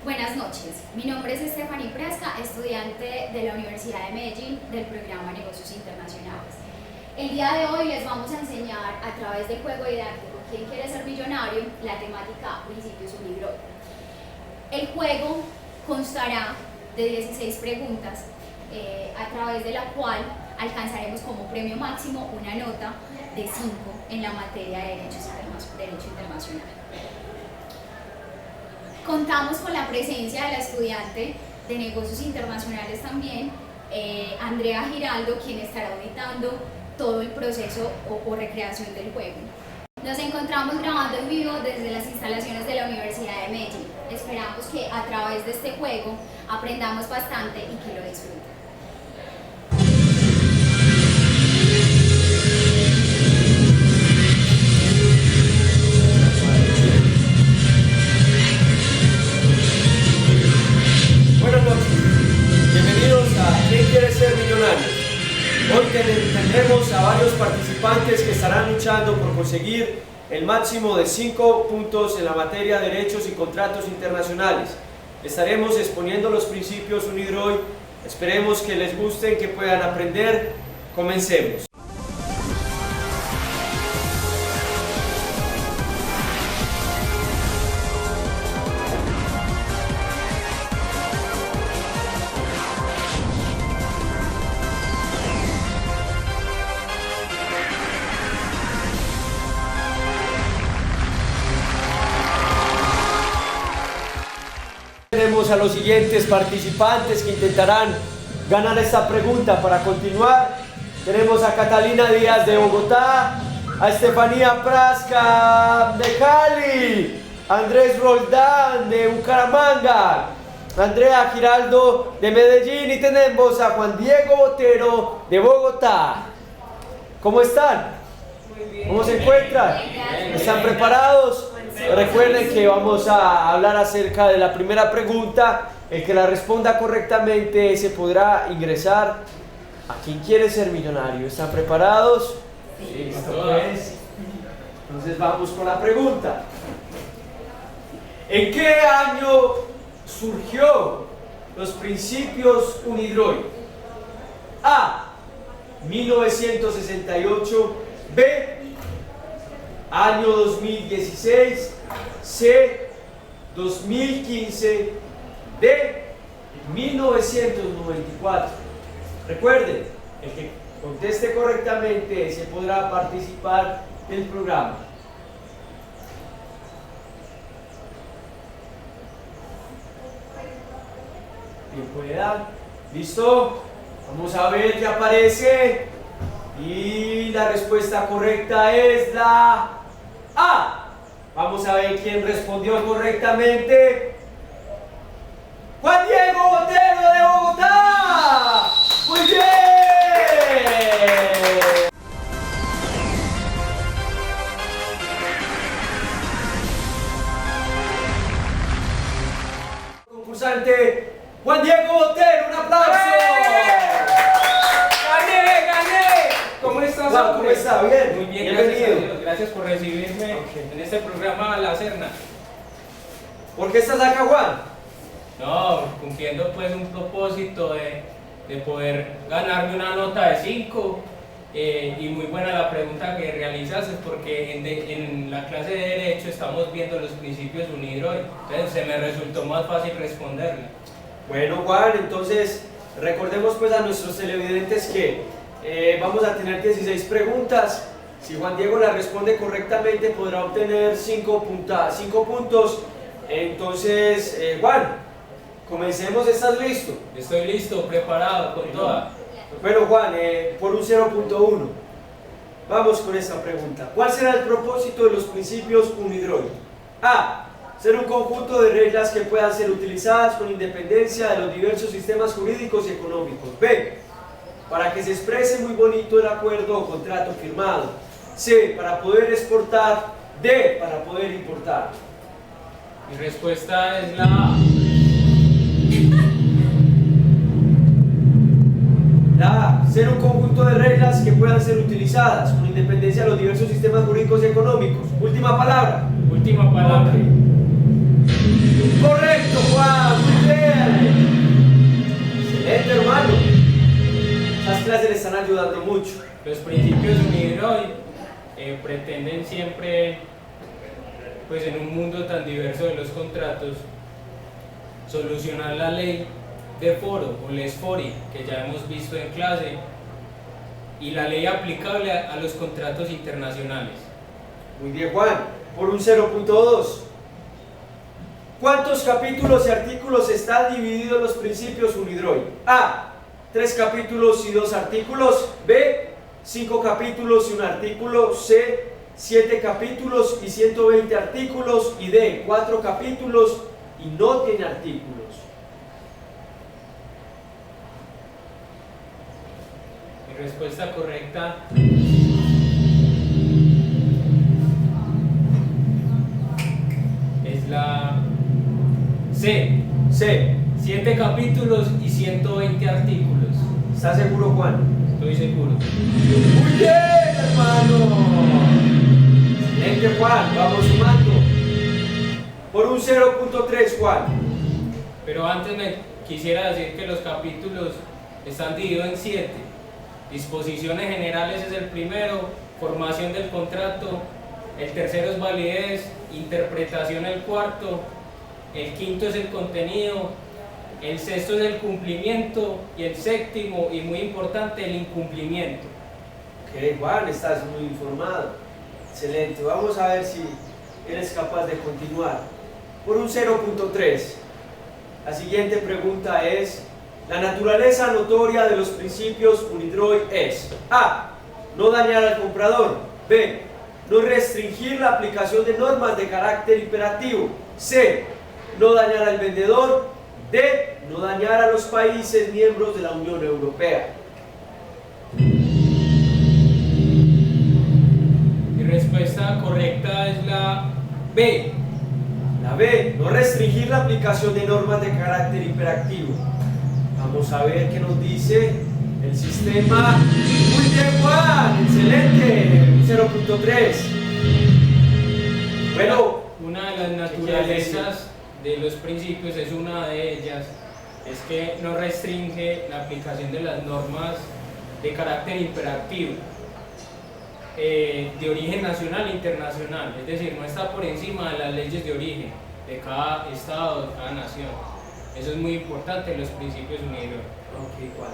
Buenas noches, mi nombre es Stephanie Prasca, estudiante de la Universidad de Medellín del programa Negocios Internacionales. El día de hoy les vamos a enseñar a través del juego didáctico ¿Quién quiere ser millonario? La temática Principios Unidroid. El juego constará de 16 preguntas a través de la cual alcanzaremos como premio máximo una nota de 5 en la materia de Derecho Internacional. Contamos con la presencia de la estudiante de Negocios Internacionales también, Andrea Giraldo, quien estará auditando todo el proceso o recreación del juego. Nos encontramos grabando en vivo desde las instalaciones de la Universidad de Medellín. Esperamos que a través de este juego aprendamos bastante y que lo disfruten. Buenas noches, bienvenidos a ¿Quién quiere ser millonario? Hoy tendremos a varios participantes que estarán luchando por conseguir el máximo de 5 puntos en la materia de derechos y contratos internacionales. Estaremos exponiendo los principios Unidroid, esperemos que les gusten, que puedan aprender. Comencemos. Tenemos a los siguientes participantes que intentarán ganar esta pregunta. Para continuar, tenemos a Catalina Díaz de Bogotá, a Estefanía Prasca de Cali, Andrés Roldán de Bucaramanga, Andrea Giraldo de Medellín y tenemos a Juan Diego Botero de Bogotá. ¿Cómo están? Muy bien. ¿Cómo se encuentran? ¿Están preparados? Recuerden que vamos a hablar acerca de la primera pregunta. El que la responda correctamente se podrá ingresar a ¿Quién quiere ser millonario? ¿Están preparados? Sí. ¿Listo pues? Entonces vamos con la pregunta. ¿En qué año surgió los principios Unidroid? A. 1968. B. Año 2016, C. 2015, D. 1994. Recuerden, el que conteste correctamente se podrá participar del programa. Bien, pueda. ¿Listo? Vamos a ver qué aparece. Y la respuesta correcta es la A. Vamos a ver quién respondió correctamente. Juan Diego Botero de Bogotá. Muy bien. Concursante Juan Diego Botero, un aplauso. ¿Cómo estás, Juan, ¿cómo está? Bien. Muy bien, Bienvenido. gracias a Dios. Gracias por recibirme en este programa La Serna. ¿Por qué estás acá, Juan? No, cumpliendo pues un propósito de poder ganarme una nota de 5. Y muy buena la pregunta que realizas, es porque en la clase de Derecho estamos viendo los principios Unidroid. Entonces se me resultó más fácil responderle. Bueno, Juan, entonces recordemos pues a nuestros televidentes que vamos a tener 16 preguntas. Si Juan Diego la responde correctamente podrá obtener 5 puntos. Entonces, Juan, comencemos. ¿Estás listo? Estoy listo, preparado, con toda. Bueno, Juan, por un 0.1 vamos con esta pregunta. ¿Cuál será el propósito de los principios Unidroid? A. Ser un conjunto de reglas que puedan ser utilizadas con independencia de los diversos sistemas jurídicos y económicos. B. Para que se exprese muy bonito el acuerdo o contrato firmado. C. Para poder exportar. D. Para poder importar. Mi respuesta es la A. La A. Ser un conjunto de reglas que puedan ser utilizadas con independencia de los diversos sistemas jurídicos y económicos. Última palabra. Última palabra. Correcto, Juan. están ayudando mucho. Los principios UNIDROID pretenden siempre, pues en un mundo tan diverso de los contratos, solucionar la ley de foro o les fori que ya hemos visto en clase y la ley aplicable a los contratos internacionales. Muy bien, Juan, por un 0.2. ¿Cuántos capítulos y artículos están divididos los principios UNIDROID? A, 3 capítulos y 2 artículos. B, 5 capítulos y 1 artículo. C, 7 capítulos y 120 artículos. Y D, 4 capítulos y no tiene artículos. Mi respuesta correcta es la C. C. 7 capítulos y 120 artículos. ¿Estás seguro, Juan? Estoy seguro. Muy bien, hermano. Excelente, Juan. Vamos sumando. Por un 0.3, Juan. Pero antes me quisiera decir que los capítulos están divididos en 7. Disposiciones generales es el primero, formación del contrato, el tercero es validez, interpretación el cuarto, el quinto es el contenido, el sexto es el cumplimiento y el séptimo, y muy importante, el incumplimiento. Ok, Juan, estás muy informado. Excelente. Vamos a ver si eres capaz de continuar. Por un 0.3. La siguiente pregunta es: la naturaleza notoria de los principios UNIDROID es A, no dañar al comprador. B, no restringir la aplicación de normas de carácter imperativo. C, no dañar al vendedor. D, no dañar a los países miembros de la Unión Europea. Mi respuesta correcta es la B. La B, no restringir la aplicación de normas de carácter imperativo. Vamos a ver qué nos dice el sistema. Muy bien, Juan, excelente, 0.3. Bueno, una de las naturalezas de los principios es una de ellas, es que no restringe la aplicación de las normas de carácter imperativo, de origen nacional e internacional, es decir, no está por encima de las leyes de origen de cada estado, de cada nación. Eso es muy importante en los principios UNIDROID. ok, Juan.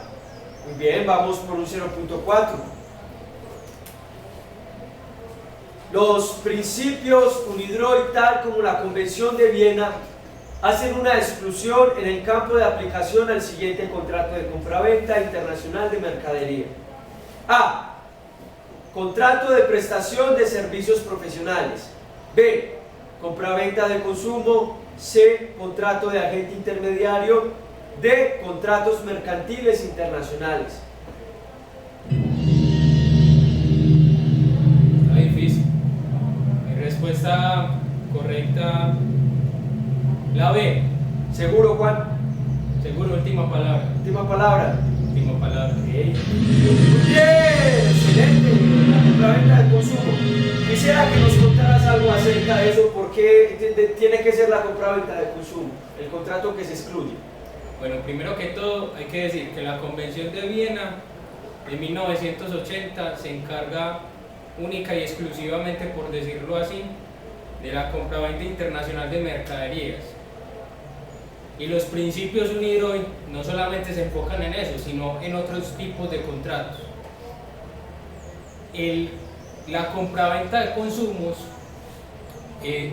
Muy bien, vamos por un 0.4. Los principios UNIDROID, tal como la Convención de Viena, hacen una exclusión en el campo de aplicación al siguiente contrato de compraventa internacional de mercadería. A, contrato de prestación de servicios profesionales. B, compraventa de consumo. C, contrato de agente intermediario. D, contratos mercantiles internacionales. Está difícil. Mi respuesta correcta, la B. ¿Seguro, Juan? Seguro, última palabra. Última palabra. Última palabra. Ok. Muy bien, excelente. La compraventa de consumo. Quisiera que nos contaras algo acerca de eso. ¿Por qué tiene que ser la compraventa de consumo, el contrato que se excluye? Bueno, primero que todo hay que decir que la Convención de Viena de 1980 se encarga única y exclusivamente, por decirlo así, de la compraventa internacional de mercaderías. Y los principios UNIDROID no solamente se enfocan en eso, sino en otros tipos de contratos. La compraventa de consumos,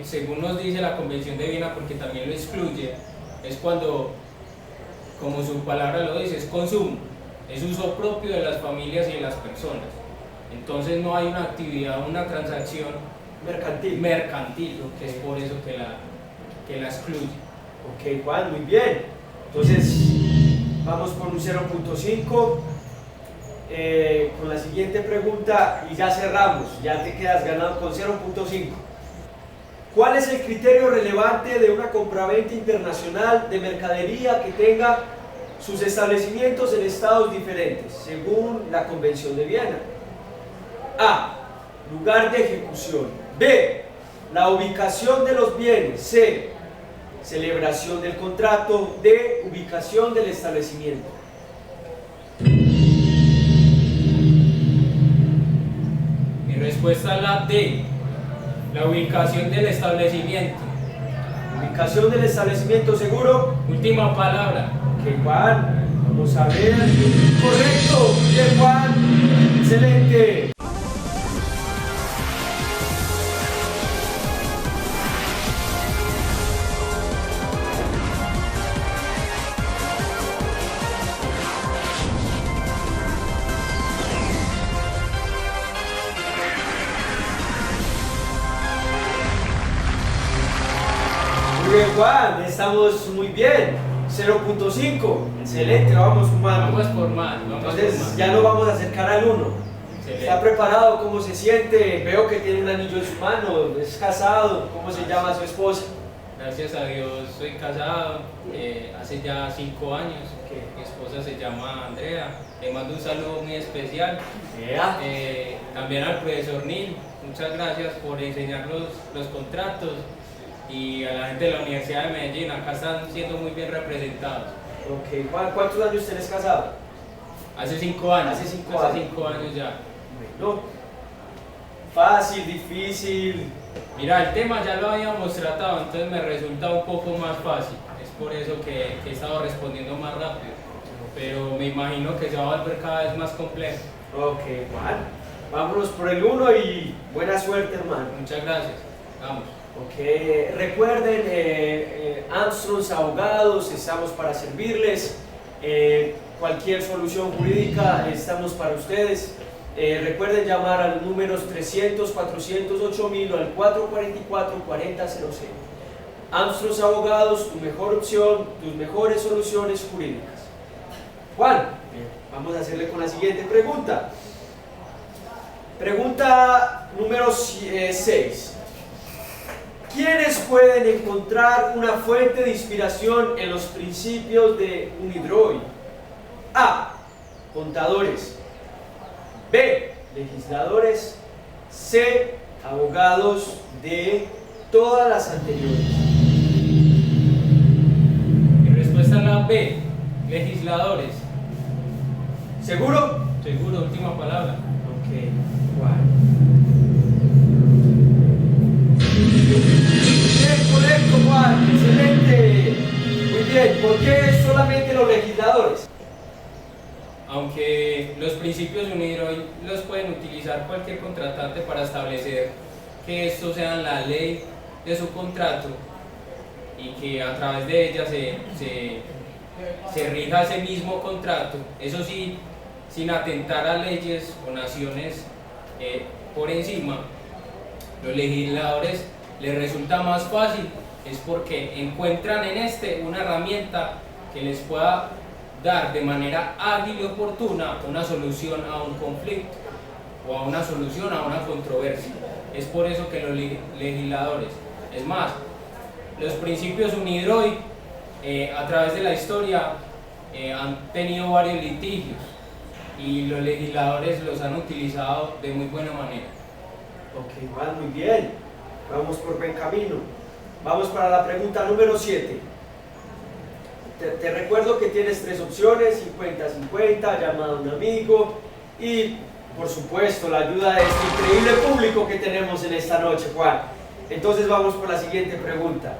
según nos dice la Convención de Viena, porque también lo excluye, es cuando, como su palabra lo dice, es consumo, es uso propio de las familias y de las personas. Entonces no hay una actividad, una transacción mercantil, que es por eso que la excluye. Ok, Juan, muy bien. Entonces, vamos por un 0.5. Con la siguiente pregunta y ya cerramos, ya te quedas ganado con 0.5. ¿Cuál es el criterio relevante de una compraventa internacional de mercadería que tenga sus establecimientos en estados diferentes, según la Convención de Viena? A, lugar de ejecución. B, la ubicación de los bienes. C, celebración del contrato. D, ubicación del establecimiento. respuesta es la D, la ubicación del establecimiento. Ubicación del establecimiento, ¿seguro? Última palabra. Ok, Juan, vamos a ver. Correcto, bien, Juan. Excelente. Muy bien, Juan, estamos muy bien. 0.5, excelente, lo vamos sumando. Vamos por más. Entonces ya nos vamos a acercar al 1. ¿Está preparado? ¿Cómo se siente? Veo que tiene un anillo en su mano, es casado. ¿Cómo se llama su esposa? Gracias a Dios soy casado, hace ya 5 años. Mi esposa se llama Andrea. Le mando un saludo muy especial. También al profesor Nil, muchas gracias por enseñar los contratos. Y a la gente de la Universidad de Medellín, acá están siendo muy bien representados. Ok, Juan, ¿cuántos años tenés casado? Hace 5 años. Hace 5 años. 5 años ya. Bueno, fácil, difícil. Mira, el tema ya lo habíamos tratado, entonces me resulta un poco más fácil. Es por eso que he estado respondiendo más rápido. Pero me imagino que se va a volver cada vez más complejo. Ok, Juan, vámonos por el 1 y buena suerte, hermano. Muchas gracias. Vamos. Ok, recuerden, Armstrongs Abogados, estamos para servirles. Cualquier solución jurídica, estamos para ustedes. Recuerden llamar a los números 300, 400, 8000 o al 444-4000. Armstrongs Abogados, tu mejor opción, tus mejores soluciones jurídicas. Juan, vamos a hacerle con la siguiente pregunta. Pregunta número 6. ¿Quiénes pueden encontrar una fuente de inspiración en los principios de Unidroit? A. Contadores. B. Legisladores. C. Abogados. D. Todas las anteriores. Mi respuesta es la B. Legisladores. ¿Seguro? Seguro, última palabra. Ok, Juan. Bien, correcto, Juan, excelente. Muy bien, ¿por qué solamente los legisladores? Aunque los principios de Unidroit los pueden utilizar cualquier contratante para establecer que estos sean la ley de su contrato y que a través de ella se rija ese mismo contrato, eso sí, sin atentar a leyes o naciones por encima, los legisladores les resulta más fácil, es porque encuentran en este una herramienta que les pueda dar de manera ágil y oportuna una solución a un conflicto o a una solución a una controversia. Es por eso que los legisladores, es más, los principios Unidroit a través de la historia han tenido varios litigios y los legisladores los han utilizado de muy buena manera. Ok, Juan, muy bien. Vamos por buen camino. Vamos para la pregunta número 7. Te recuerdo que tienes 3 opciones, 50-50, llamada a un amigo y, por supuesto, la ayuda de este increíble público que tenemos en esta noche, Juan. Entonces vamos por la siguiente pregunta.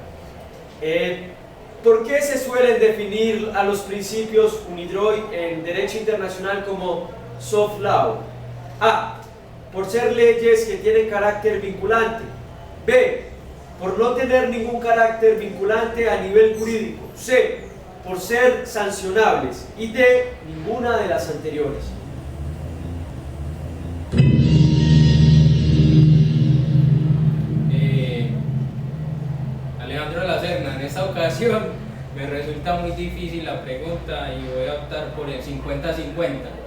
¿Por qué se suelen definir a los principios Unidroit en derecho internacional como soft law? A. Por ser leyes que tienen carácter vinculante. B. Por no tener ningún carácter vinculante a nivel jurídico. C. Por ser sancionables. Y D. Ninguna de las anteriores. Alejandro de la Serna, en esta ocasión me resulta muy difícil la pregunta y voy a optar por el 50-50.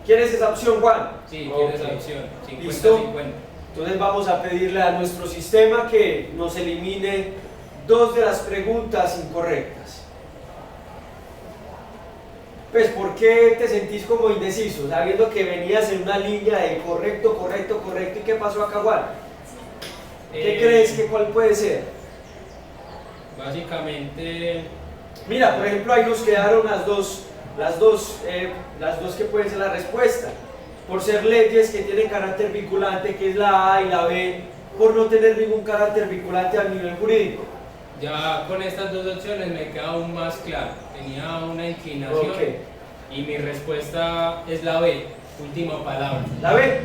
¿Quieres esa opción, Juan? Sí, quiero esa opción, 50-50. ¿Listo? Entonces vamos a pedirle a nuestro sistema que nos elimine 2 de las preguntas incorrectas. Pues, ¿por qué te sentís como indeciso? Sabiendo que venías en una línea de correcto, correcto, correcto. ¿Y qué pasó acá, Juan? ¿Qué crees que cuál puede ser? Básicamente... Mira, por ejemplo, ahí nos quedaron las dos que pueden ser la respuesta. por ser leyes que tienen carácter vinculante, que es la A y la B, por no tener ningún carácter vinculante a nivel jurídico? Ya con estas dos opciones me queda aún más claro. Tenía una inclinación y mi respuesta es la B, última palabra. ¿La B?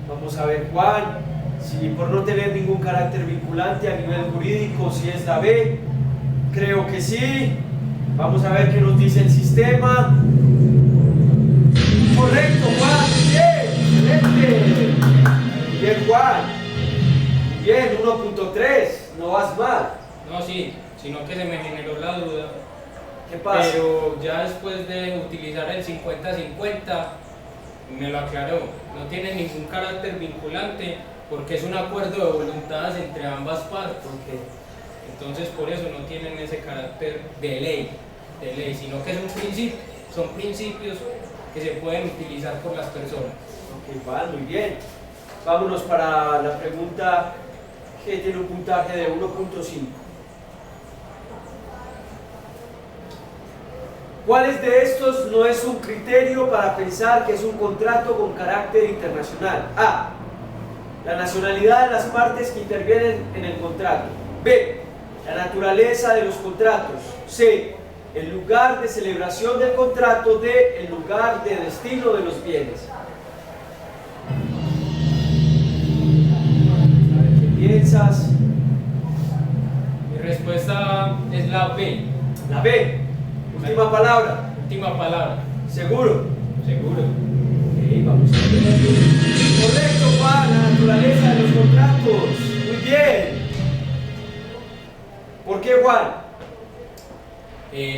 Vamos a ver, Juan, si por no tener ningún carácter vinculante a nivel jurídico, si es la B. Creo que sí. Vamos a ver qué nos dice el sistema. Correcto, Juan, bien, excelente. Bien, Juan. Bien, 1.3, no vas mal. No, sí, sino que se me generó la duda. ¿Qué pasa? Pero ya después de utilizar el 50-50, me lo aclaró. No tiene ningún carácter vinculante porque es un acuerdo de voluntades entre ambas partes. Entonces por eso no tienen ese carácter de ley, sino que es un principio, son principios que se pueden utilizar por las personas. Ok, Juan, muy bien. Vámonos para la pregunta que tiene un puntaje de 1.5. ¿Cuáles de estos no es un criterio para pensar que es un contrato con carácter internacional? A. La nacionalidad de las partes que intervienen en el contrato. B. La naturaleza de los contratos. C. El lugar de celebración del contrato. D. El lugar de destino de los bienes. A ver, ¿qué piensas? Mi respuesta es la B. La B. Última palabra. Última palabra. ¿Seguro? Seguro. Ok, vamos a ver. Correcto, Juan, la naturaleza de los contratos. Muy bien. ¿Por qué, Juan?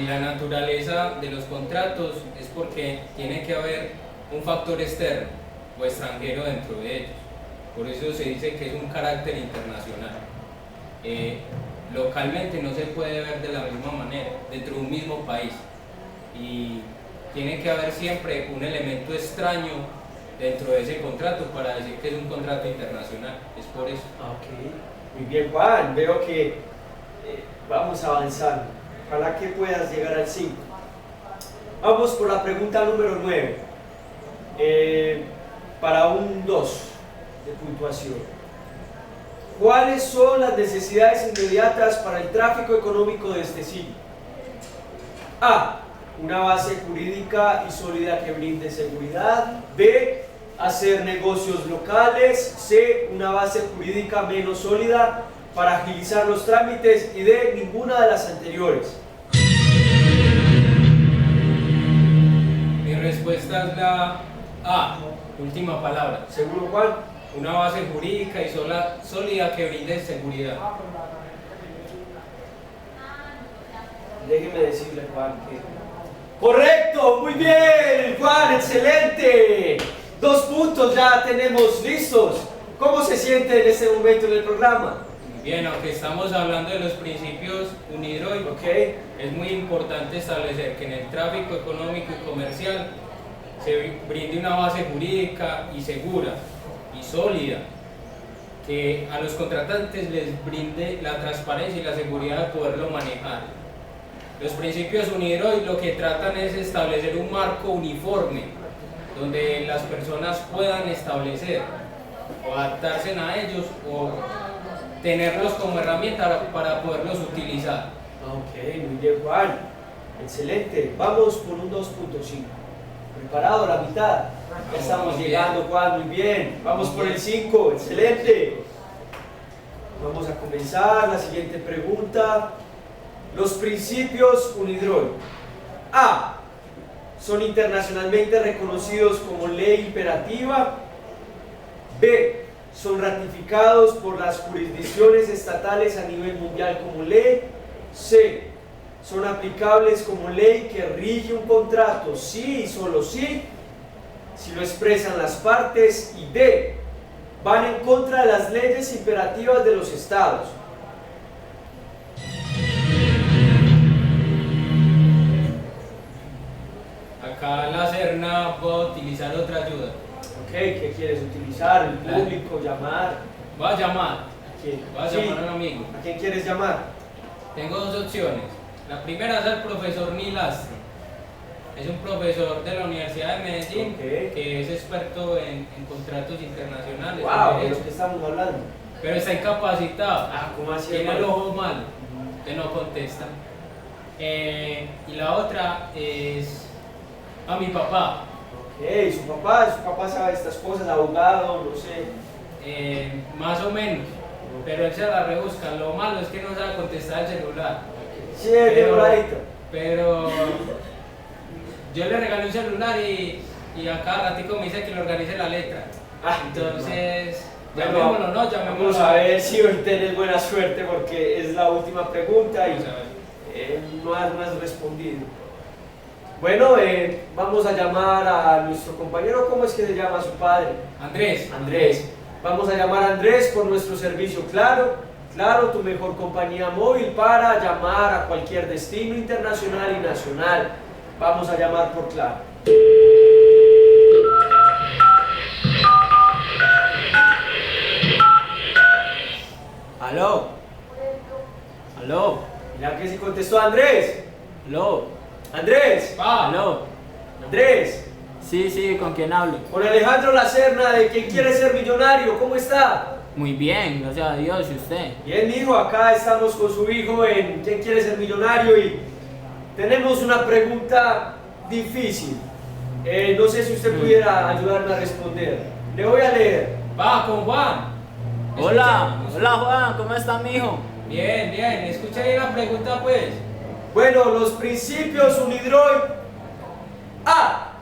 La naturaleza de los contratos es porque tiene que haber un factor externo o extranjero dentro de ellos. Por eso se dice que es un carácter internacional. Localmente no se puede ver de la misma manera dentro de un mismo país y tiene que haber siempre un elemento extraño dentro de ese contrato para decir que es un contrato internacional. Es por eso. Ok, muy bien, Juan, veo que vamos avanzando. Ojalá que puedas llegar al 5. Vamos por la pregunta número 9 para un 2 de puntuación. ¿Cuáles son las necesidades inmediatas para el tráfico económico de este siglo? A. Una base jurídica y sólida que brinde seguridad. B. Hacer negocios locales. C. Una base jurídica menos sólida para agilizar los trámites. Y D. Ninguna de las anteriores. Mi respuesta es la A, última palabra. ¿Seguro, Juan? Una base jurídica y sólida que brinde seguridad. Déjeme decirle, Juan, que... ¡Correcto! ¡Muy bien, Juan! ¡Excelente! 2 puntos ya tenemos listos. ¿Cómo se siente en este momento en el programa? Bien, aunque estamos hablando de los principios UNIDROIT, es muy importante establecer que en el tráfico económico y comercial se brinde una base jurídica y segura y sólida, que a los contratantes les brinde la transparencia y la seguridad de poderlo manejar. Los principios UNIDROIT lo que tratan es establecer un marco uniforme donde las personas puedan establecer o adaptarse a ellos o tenerlos como herramienta para poderlos utilizar. Ok, muy bien, Juan. Excelente. Vamos por un 2.5. Preparado, la mitad. Ya estamos llegando, Juan, muy bien. Vamos por el 5, excelente. Vamos a comenzar la siguiente pregunta. Los principios UNIDROIT. A. Son internacionalmente reconocidos como ley imperativa. B. Son ratificados por las jurisdicciones estatales a nivel mundial como ley. C. Son aplicables como ley que rige un contrato, sí y solo sí, si lo expresan las partes. Y D. Van en contra de las leyes imperativas de los estados. Acá la Serna va a utilizar otra ayuda. Ok, ¿qué quieres utilizar? ¿El público? ¿Llamar? Va a llamar. ¿A quién? Va a llamar a un amigo. ¿A quién quieres llamar? Tengo 2 opciones. La primera es al profesor Neil Armstrong. Es un profesor de la Universidad de Medellín Ok. que es experto en contratos internacionales. en Wow, de derecho. lo que estamos hablando. Pero está incapacitado. Ah, ¿cómo así, Tiene el hermano? ojo malo, que no contesta. Y la otra es a mi papá. Ok, su papá sabe estas cosas, abogado, no sé. Más o menos, pero él se la rebusca. Lo malo es que no sabe contestar el celular. Sí, es demoradito. Pero yo le regalé un celular y a cada ratico me dice que le organice la letra. Ah, Entonces, bueno, llamémoslo, ¿no? Llamémoslo. vamos a ver si hoy tenés buena suerte porque es la última pregunta y Vamos a ver. no has respondido. Bueno, vamos a llamar a nuestro compañero, ¿cómo es que se llama su padre? Andrés. Andrés. Vamos a llamar a Andrés por nuestro servicio Claro. Claro, tu mejor compañía móvil para llamar a cualquier destino internacional y nacional. Vamos a llamar por Claro. Aló. Aló. Mira que sí contestó Andrés. Aló. Andrés. Pa. Aló. Andrés. Sí, ¿con quién hablo? Con Alejandro Lacerna de Quien Quiere Ser Millonario. ¿Cómo está? Muy bien, gracias a Dios. ¿Y usted? Bien, mijo, acá estamos con su hijo en Quien Quiere Ser Millonario y tenemos una pregunta difícil. No sé si usted pudiera ayudarme a responder. Le voy a leer. Pa, con Juan. Hola. Escucha- Hola, Juan. ¿Cómo está, mijo? Bien, bien. Escucha ahí la pregunta, pues. Bueno, los principios UNIDROIT A.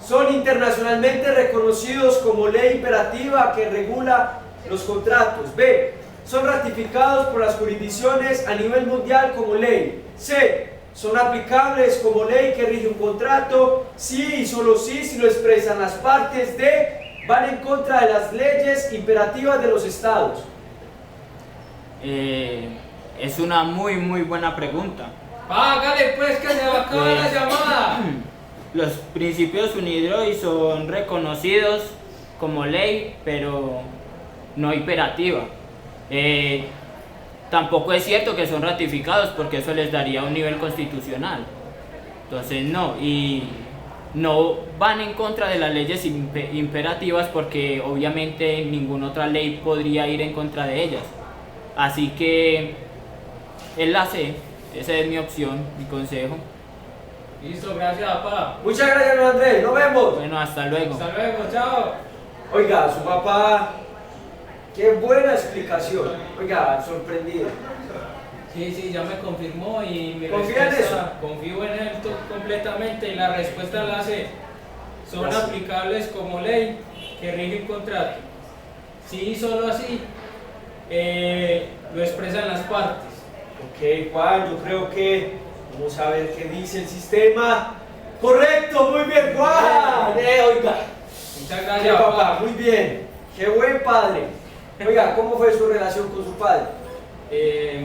Son internacionalmente reconocidos como ley imperativa que regula los contratos. B. Son ratificados por las jurisdicciones a nivel mundial como ley. C. Son aplicables como ley que rige un contrato. Sí y solo sí si lo expresan las partes. D. Van en contra de las leyes imperativas de los estados. Es una muy buena pregunta. Pa, hágale pues que se va a acabar la Pues- llamada. Los principios UNIDROIT son reconocidos como ley, pero no imperativa. Tampoco es cierto que son ratificados porque eso les daría un nivel constitucional. Entonces no, y no van en contra de las leyes imperativas porque obviamente ninguna otra ley podría ir en contra de ellas. Así que él la C, esa es mi opción, mi consejo. Listo, gracias, pa. Muchas gracias, don Andrés. Nos vemos. Bueno, hasta luego. Hasta luego, chao. Oiga, su papá, qué buena explicación. Oiga, sorprendido. Sí, ya me confirmó y mi ¿Confía en respuesta, confío en él completamente y la respuesta la C. Son La C. aplicables como ley que rige un contrato. Sí, solo así lo expresan las partes. Ok, Juan, yo creo que vamos a ver qué dice el sistema. Correcto, muy bien, Juan. Oiga, Muchas qué gracias, papá, muy bien. Qué buen padre. Oiga, ¿cómo fue su relación con su padre?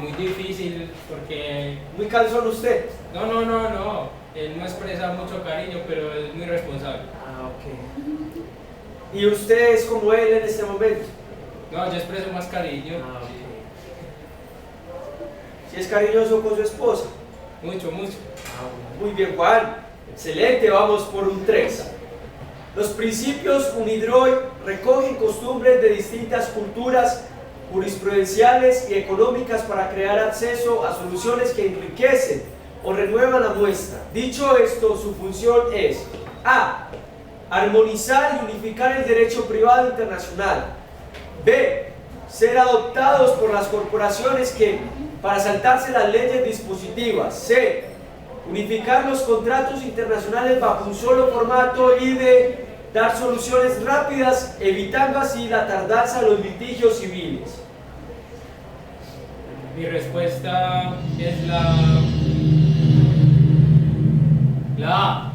Muy difícil porque Muy cansón usted. no. Él no expresa mucho cariño, pero es muy responsable. Ah, ok. ¿Y usted es como él en este momento? No, yo expreso más cariño. Ah, ok. Si es cariñoso con su esposa. Mucho. Muy bien, Juan. Excelente, vamos por un 3. Los principios UNIDROIT recogen costumbres de distintas culturas jurisprudenciales y económicas para crear acceso a soluciones que enriquecen o renuevan la muestra. Dicho esto, su función es A. Armonizar y unificar el derecho privado internacional. B. Ser adoptados por las corporaciones que, para saltarse las leyes dispositivas. C. Unificar los contratos internacionales bajo un solo formato y D. Dar soluciones rápidas, evitando así la tardanza de los litigios civiles. Mi respuesta es la A. ¿La?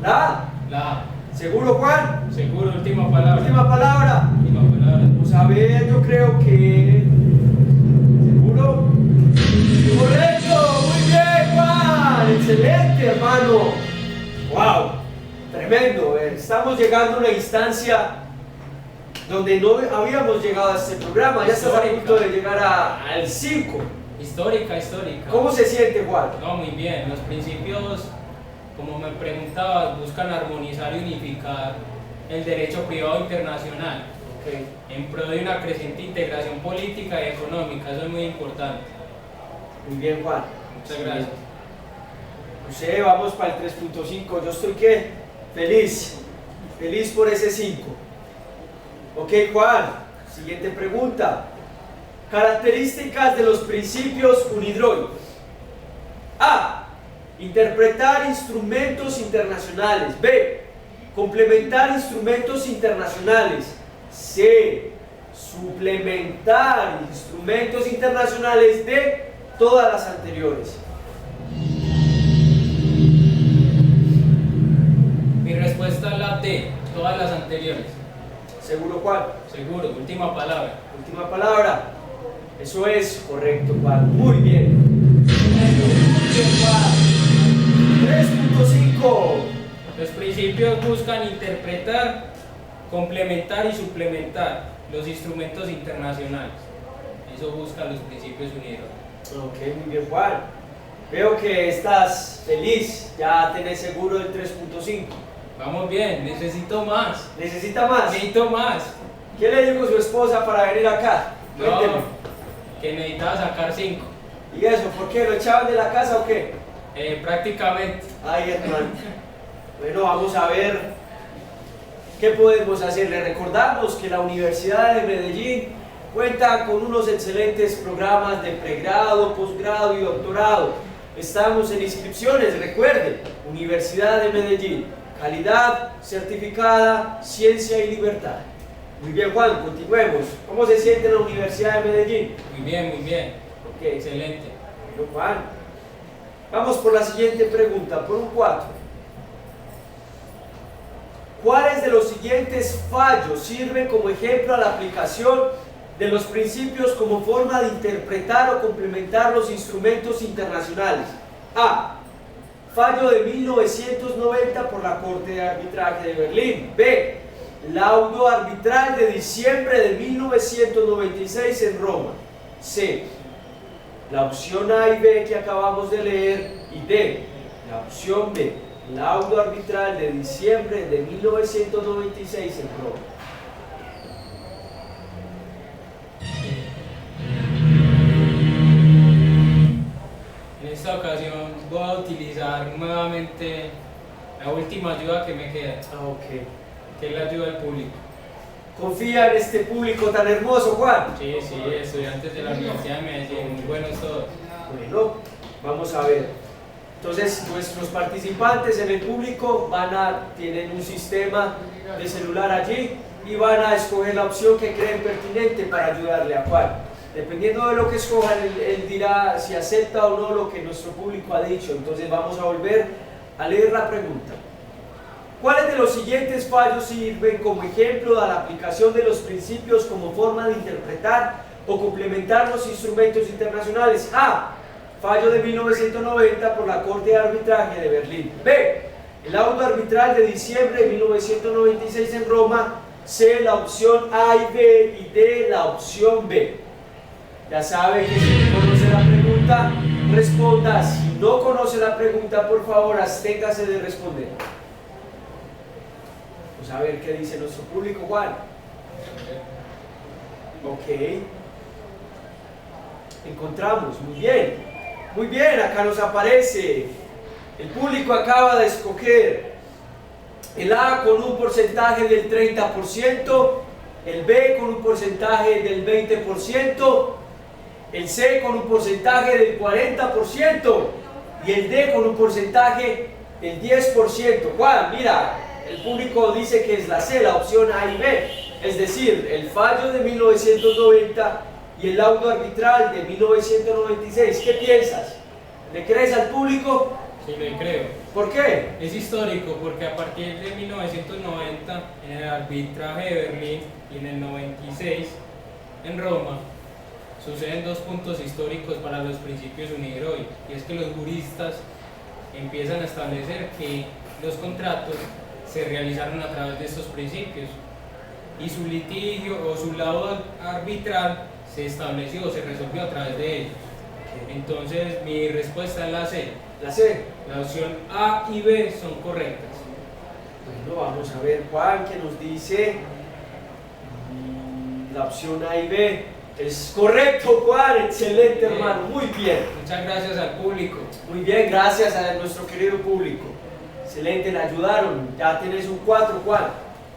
A. ¿Seguro, Juan? Seguro, última palabra. Última palabra. Última palabra. Vamos a ver, yo creo que... ¿Seguro? ¡Correcto! ¡Muy bien, Juan! ¡Excelente, hermano! ¡Wow! Tremendo. Estamos llegando a una instancia donde no habíamos llegado a este programa. Ya estás a punto de llegar al 5. Histórica. ¿Cómo se siente, Juan? No, muy bien. Los principios como me preguntabas, buscan armonizar y unificar el derecho privado internacional en pro de una creciente integración política y económica. Eso es muy importante. Muy bien, Juan. Muchas gracias. José, vamos para el 3.5. Yo estoy ¿qué? Feliz. Feliz por ese 5. Ok, Juan. Siguiente pregunta. Características de los principios unidroides. A. Interpretar instrumentos internacionales. B. Complementar instrumentos internacionales. C. Suplementar instrumentos internacionales. D. Todas las anteriores. Mi respuesta es la D, todas las anteriores. ¿Seguro, Juan? Seguro, última palabra. Última palabra. Eso es correcto, Juan. Muy bien. Muy bien, Juan. 3.5. Los principios buscan interpretar, complementar y suplementar los instrumentos internacionales. Eso buscan los principios unidos. Ok, muy bien, Juan. Veo que estás feliz. Ya tenés seguro el 3.5. Vamos bien, necesito más. ¿Necesita más? Necesito más. ¿Qué le dijo su esposa para venir acá? Cuénteme. No, que necesitaba sacar 5. ¿Y eso? ¿Por qué? ¿Lo echaban de la casa o qué? Prácticamente. Ay, hermano. Bueno, vamos a ver qué podemos hacer. Le recordamos que la Universidad de Medellín cuenta con unos excelentes programas de pregrado, posgrado y doctorado. Estamos en inscripciones, recuerde, Universidad de Medellín, calidad certificada, ciencia y libertad. Muy bien, Juan, continuemos. ¿Cómo se siente la Universidad de Medellín? Muy bien, muy bien. Ok, Excelente. bueno, Juan. Vamos por la siguiente pregunta, por un 4. ¿Cuáles de los siguientes fallos sirven como ejemplo a la aplicación de los principios como forma de interpretar o complementar los instrumentos internacionales? A. Fallo de 1990 por la Corte de Arbitraje de Berlín. B. Laudo arbitral de diciembre de 1996 en Roma. C. La opción A y B que acabamos de leer. Y D. La opción B. Laudo arbitral de diciembre de 1996 en Roma. En esta ocasión voy a utilizar nuevamente la última ayuda que me queda, Ok. que es la ayuda del público. ¿Confía en este público tan hermoso, Juan? Sí, sí, estudiantes de la Universidad de Medellín, muy buenos todos. Bueno, vamos a ver. Entonces, nuestros participantes en el público tienen un sistema de celular allí y van a escoger la opción que creen pertinente para ayudarle a Juan. Dependiendo de lo que escojan, él dirá si acepta o no lo que nuestro público ha dicho. Entonces vamos a volver a leer la pregunta. ¿Cuáles de los siguientes fallos sirven como ejemplo a la aplicación de los principios como forma de interpretar o complementar los instrumentos internacionales? A. Fallo de 1990 por la Corte de Arbitraje de Berlín. B. El auto arbitral de diciembre de 1996 en Roma. C. La opción A y B. Y D. La opción B. Ya sabe que si conoce la pregunta, responda. Si no conoce la pregunta, por favor, absténgase de responder. Vamos a ver qué dice nuestro público, Juan. Ok. Encontramos, muy bien. Muy bien, acá nos aparece. El público acaba de escoger el A con un porcentaje del 30%, el B con un porcentaje del 20%, el C con un porcentaje del 40% y el D con un porcentaje del 10%. Juan, mira, el público dice que es la C, la opción A y B, es decir, el fallo de 1990 y el laudo arbitral de 1996. ¿Qué piensas? ¿Le crees al público? Sí, le creo. ¿Por qué? Es histórico porque a partir de 1990, en el arbitraje de Berlín y en el 96 en Roma, suceden dos puntos históricos para los principios unidroid, y es que los juristas empiezan a establecer que los contratos se realizaron a través de estos principios y su litigio o su laudo arbitral se estableció o se resolvió a través de ellos. Entonces mi respuesta es la C. La C. La opción A y B son correctas. Bueno, vamos a ver Juan que nos dice la opción A y B. Es correcto, Juan, excelente Bien. hermano, muy bien. Muchas gracias al público. Muy bien, gracias a nuestro querido público. Excelente, le ayudaron. Ya tienes un 4, Juan.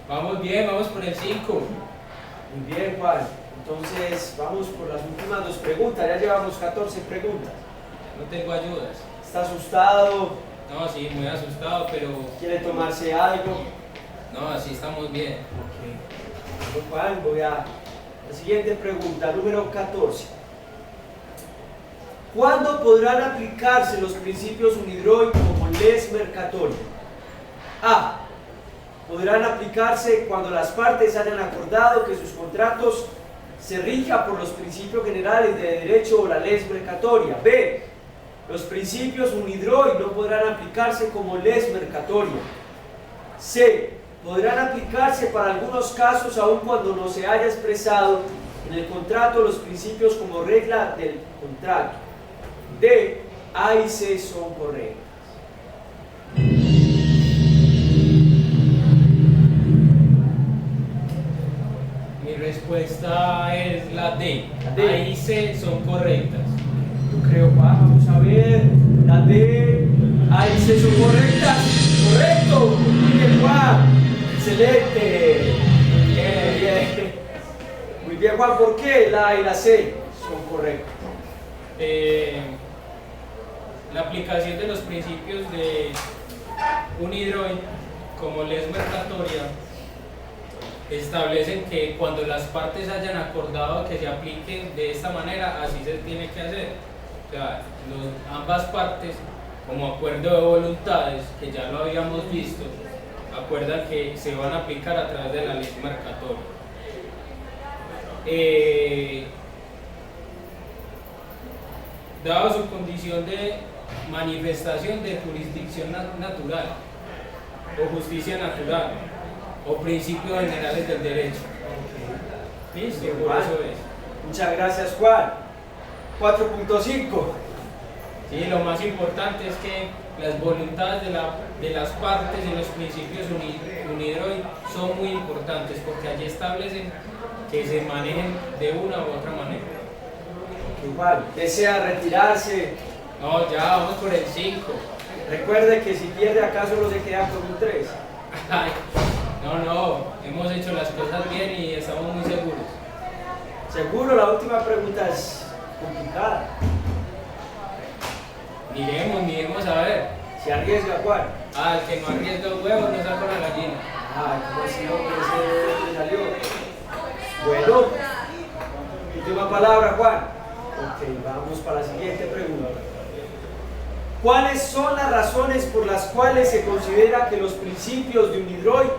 Vamos bien, vamos por el 5. Muy bien, Juan. Entonces, vamos por las últimas 2 preguntas. Ya llevamos 14 preguntas. No tengo ayudas. ¿Está asustado? No, sí, muy asustado, pero ¿Quiere tomarse algo? no, así estamos bien. Ok. Bueno, Juan, voy a la siguiente pregunta, número 14. ¿Cuándo podrán aplicarse los principios Unidroit como les mercatoria? A. Podrán aplicarse cuando las partes hayan acordado que sus contratos se rijan por los principios generales de derecho o la les mercatoria. B. Los principios Unidroit no podrán aplicarse como les mercatoria. C. Podrán aplicarse para algunos casos aun cuando no se haya expresado en el contrato los principios como regla del contrato. D. A y C son correctas. Mi respuesta es la D. La D. A y C son correctas. Yo creo, Juan, vamos a ver. La D, A y C son correctas. Correcto. Muy bien, Juan. Excelente. Muy bien, bien. Muy bien, Juan. ¿Por qué la A y la C son correctas? La aplicación de los principios de Unidroit como les mercatoria establecen que cuando las partes hayan acordado que se apliquen de esta manera, así se tiene que hacer. O sea, ambas partes, como acuerdo de voluntades, que ya lo habíamos visto, acuerdan que se van a aplicar a través de la ley mercatoria. Dado su condición de manifestación de jurisdicción natural o justicia natural o principios generales del derecho. Listo, Bien, por Juan. eso es. Muchas gracias, Juan. 4.5. Sí, lo más importante es que las voluntades de las partes y los principios Unidroit son muy importantes porque allí establecen que se manejen de una u otra manera. Juan, ¿desea retirarse? No, ya vamos por el 5. Recuerde que si pierde acá solo se queda con un 3. No, hemos hecho las cosas bien y estamos muy seguros. Seguro, la última pregunta es complicada. Miremos a ver. Se arriesga, Juan. El que no arriesga un huevo no saca una gallina. Ay, ¿cómo así, hombre? Ese salió. Bueno, última palabra, Juan. Ok, vamos para la siguiente pregunta. ¿Cuáles son las razones por las cuales se considera que los principios de Unidroit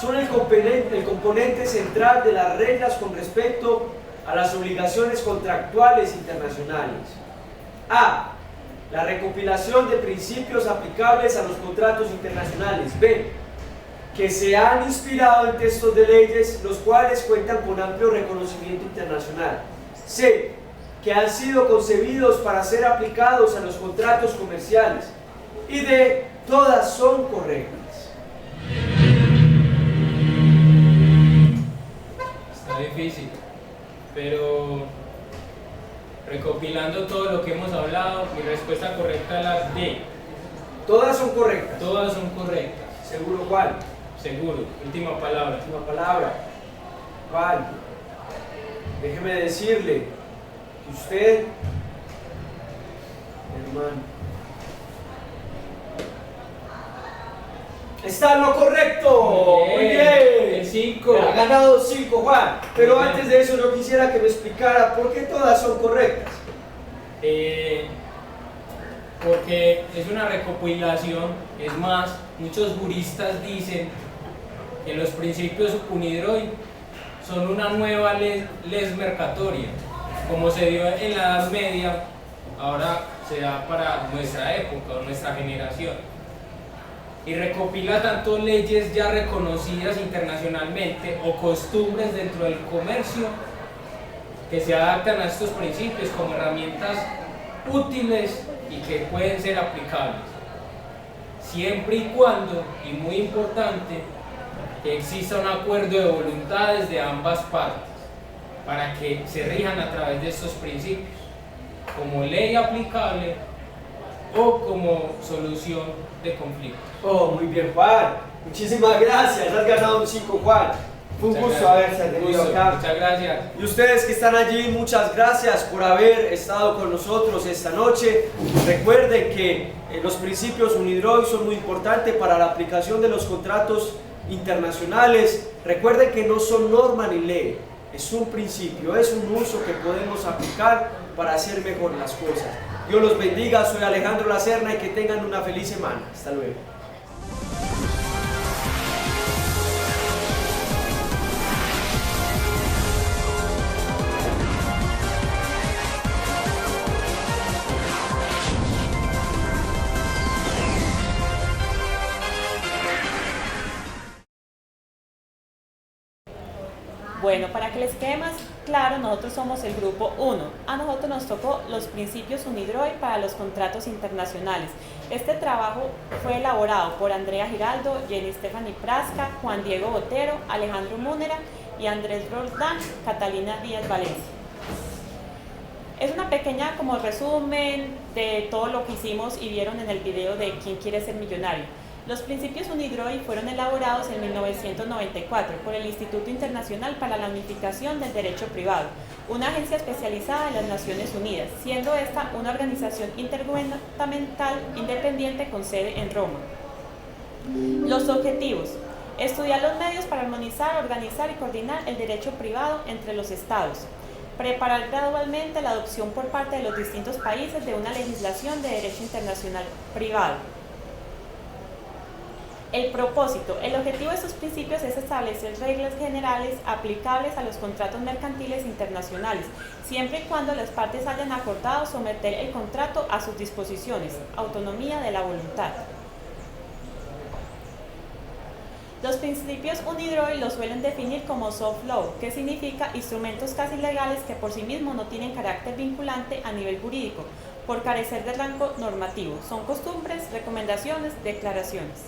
son el componente central de las reglas con respecto a las obligaciones contractuales internacionales? A. La recopilación de principios aplicables a los contratos internacionales. B. Que se han inspirado en textos de leyes los cuales cuentan con amplio reconocimiento internacional. C. Que han sido concebidos para ser aplicados a los contratos comerciales. Y D. Todas son correctas. Está difícil, pero recopilando todo lo que hemos hablado, mi respuesta correcta es la D. Todas son correctas. Todas son correctas. Seguro, Juan. Seguro. Última palabra. Última palabra. Juan, déjeme decirle que usted, hermano, está en lo correcto. Muy bien. El 5. Ha ganado 5, Juan. Pero Muy bien. antes de eso yo quisiera que me explicara por qué todas son correctas. Porque es una recopilación. Es más, muchos juristas dicen que los principios Unidroit son una nueva les mercatoria. Como se dio en la Edad Media, ahora se da para nuestra época o nuestra generación. Y recopila tanto leyes ya reconocidas internacionalmente o costumbres dentro del comercio que se adaptan a estos principios como herramientas útiles y que pueden ser aplicables, siempre y cuando, y muy importante, que exista un acuerdo de voluntades de ambas partes para que se rijan a través de estos principios, como ley aplicable o como solución de conflictos. Oh, muy bien, Juan. Muchísimas gracias. Has ganado un 5, Juan. Fue un gusto haberse tenido acá. Muchas gracias. Y ustedes que están allí, muchas gracias por haber estado con nosotros esta noche. Recuerden que los principios UNIDROIT son muy importantes para la aplicación de los contratos internacionales. Recuerden que no son norma ni ley, es un principio, es un uso que podemos aplicar para hacer mejor las cosas. Dios los bendiga, soy Alejandro Lacerna y que tengan una feliz semana. Hasta luego. Bueno, para que les quede más claro, nosotros somos el grupo 1. A nosotros nos tocó los principios UNIDROIT para los contratos internacionales. Este trabajo fue elaborado por Andrea Giraldo, Jenny Stephanie Prasca, Juan Diego Botero, Alejandro Múnera y Andrés Roldán, Catalina Díaz Valencia. Es una pequeña como resumen de todo lo que hicimos y vieron en el video de ¿Quién quiere ser millonario? Los principios UNIDROIT fueron elaborados en 1994 por el Instituto Internacional para la Unificación del Derecho Privado, una agencia especializada en las Naciones Unidas, siendo esta una organización intergubernamental independiente con sede en Roma. Los objetivos: estudiar los medios para armonizar, organizar y coordinar el derecho privado entre los estados, preparar gradualmente la adopción por parte de los distintos países de una legislación de derecho internacional privado. El propósito: el objetivo de estos principios es establecer reglas generales aplicables a los contratos mercantiles internacionales, siempre y cuando las partes hayan acordado someter el contrato a sus disposiciones, autonomía de la voluntad. Los principios UNIDROIT los suelen definir como soft law, que significa instrumentos casi legales que por sí mismos no tienen carácter vinculante a nivel jurídico, por carecer de rango normativo. Son costumbres, recomendaciones, declaraciones.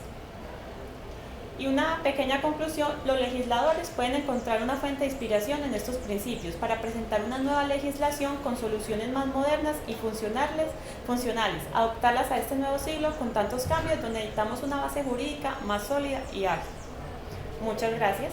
Y una pequeña conclusión: los legisladores pueden encontrar una fuente de inspiración en estos principios para presentar una nueva legislación con soluciones más modernas y funcionales, adoptarlas a este nuevo siglo con tantos cambios donde necesitamos una base jurídica más sólida y ágil. Muchas gracias.